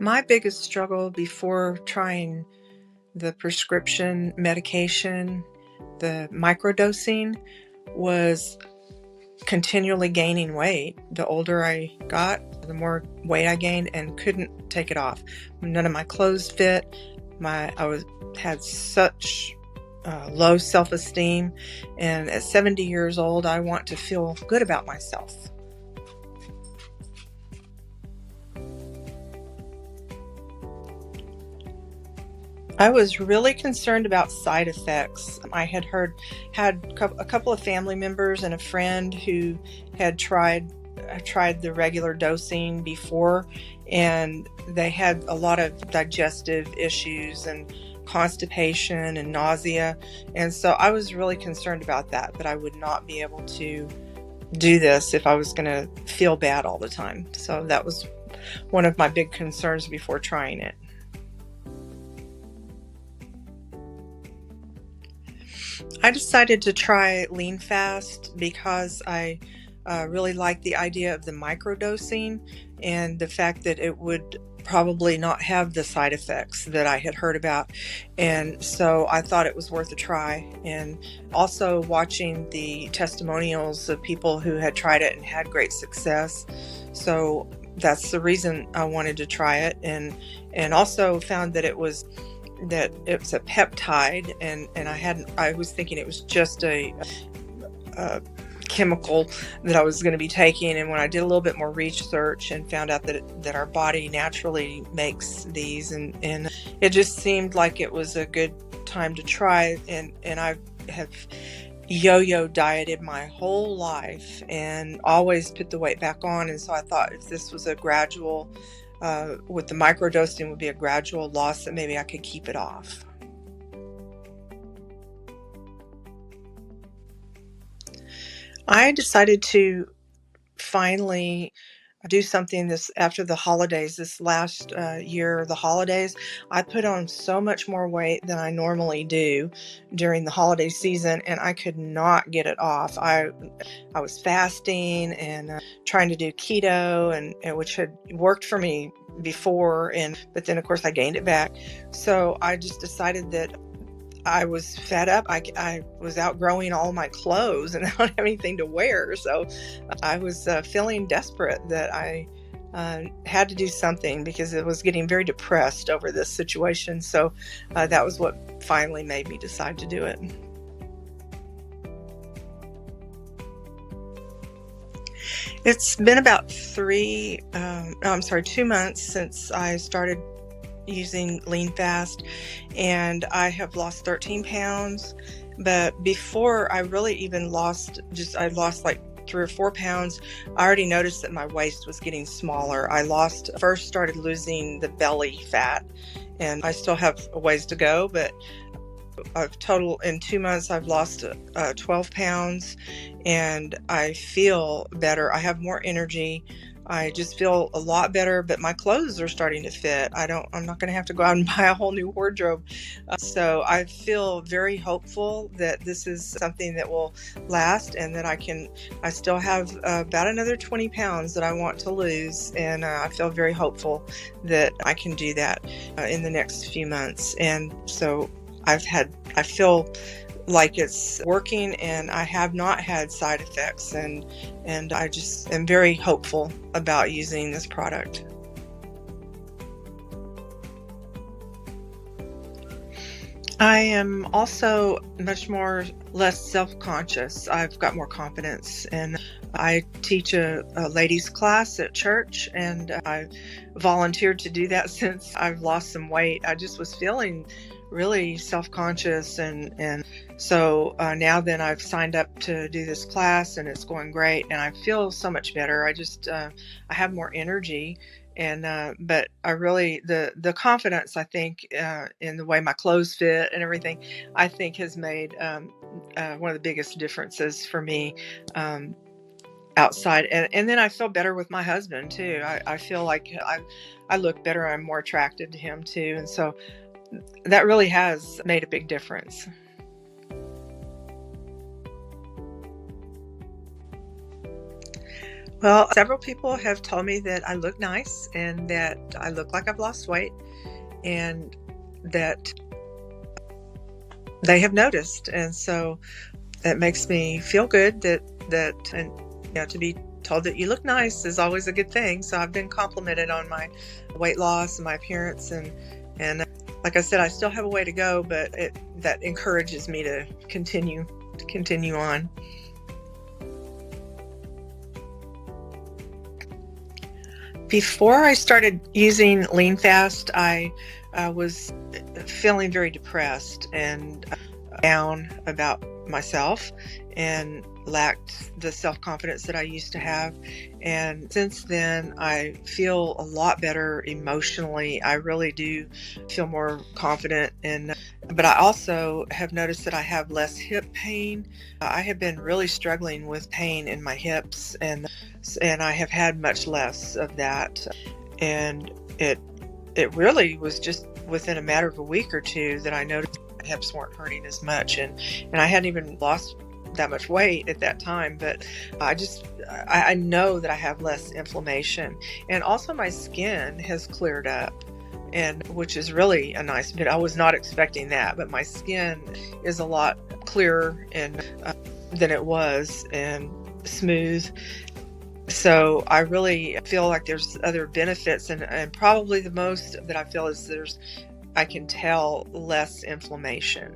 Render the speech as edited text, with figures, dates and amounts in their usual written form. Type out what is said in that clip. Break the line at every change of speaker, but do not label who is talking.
My biggest struggle before trying the prescription medication, the microdosing, was continually gaining weight. The older I got, the more weight I gained and couldn't take it off. None of my clothes fit. Had such low self-esteem, and at 70 years old, I want to feel good about myself. I was really concerned about side effects. I had a couple of family members and a friend who had tried the regular dosing before, and they had a lot of digestive issues and constipation and nausea. And so I was really concerned about that I would not be able to do this if I was going to feel bad all the time. So that was one of my big concerns before trying it. I decided to try LeanFast because I really liked the idea of the microdosing and the fact that it would probably not have the side effects that I had heard about. And so I thought it was worth a try. And also watching the testimonials of people who had tried it and had great success. So that's the reason I wanted to try it. And also found that it was a peptide, and I was thinking it was just a chemical that I was going to be taking. And when I did a little bit more research and found out that our body naturally makes these, and it just seemed like it was a good time to try. And I have yo-yo dieted my whole life and always put the weight back on. And so I thought if this was a gradual with the microdosing would be a gradual loss, that maybe I could keep it off. I decided to finally do something after the holidays. This last year, the holidays, I put on so much more weight than I normally do during the holiday season, and I could not get it off. I was fasting and trying to do keto, and which had worked for me before, but then of course I gained it back. So I just decided that I was fed up. I was outgrowing all my clothes and I don't have anything to wear. So I was feeling desperate that I had to do something because it was getting very depressed over this situation. So that was what finally made me decide to do it. It's been about 2 months since I started using LeanFast, and I have lost 13 pounds. But before I really even I lost like 3 or 4 pounds. I already noticed that my waist was getting smaller. I first started losing the belly fat, and I still have a ways to go, but in 2 months, I've lost 12 pounds, and I feel better. I have more energy. I just feel a lot better, but my clothes are starting to fit. I'm not going to have to go out and buy a whole new wardrobe. So I feel very hopeful that this is something that will last, and that I still have about another 20 pounds that I want to lose. And I feel very hopeful that I can do that in the next few months. And so I feel like it's working, and I have not had side effects, and I just am very hopeful about using this product. I am also less self-conscious. I've got more confidence, and I teach a ladies class at church, and I volunteered to do that since I've lost some weight. I just was feeling really self-conscious, and so now then I've signed up to do this class, and it's going great, and I feel so much better. I have more energy, and but I really the confidence, I think, in the way my clothes fit and everything, I think has made one of the biggest differences for me outside, and then I feel better with my husband too. I feel like I look better. I'm more attracted to him too, and so that really has made a big difference. Well, several people have told me that I look nice and that I look like I've lost weight, and that they have noticed. And so that makes me feel good and to be told that you look nice is always a good thing. So I've been complimented on my weight loss and my appearance, and like I said, I still have a way to go, but that encourages me to continue on. Before I started using LeanFast, I was feeling very depressed and down about myself, and lacked the self-confidence that I used to have. And since then, I feel a lot better emotionally. I really do feel more confident. But I also have noticed that I have less hip pain. I have been really struggling with pain in my hips, and I have had much less of that. And it really was just within a matter of a week or two that I noticed my hips weren't hurting as much, and I hadn't even lost that much weight at that time, but I know that I have less inflammation, and also my skin has cleared up, and which is really a nice bit. I was not expecting that, but my skin is a lot clearer and than it was, and smooth. So I really feel like there's other benefits, and probably the most that I feel is I can tell less inflammation.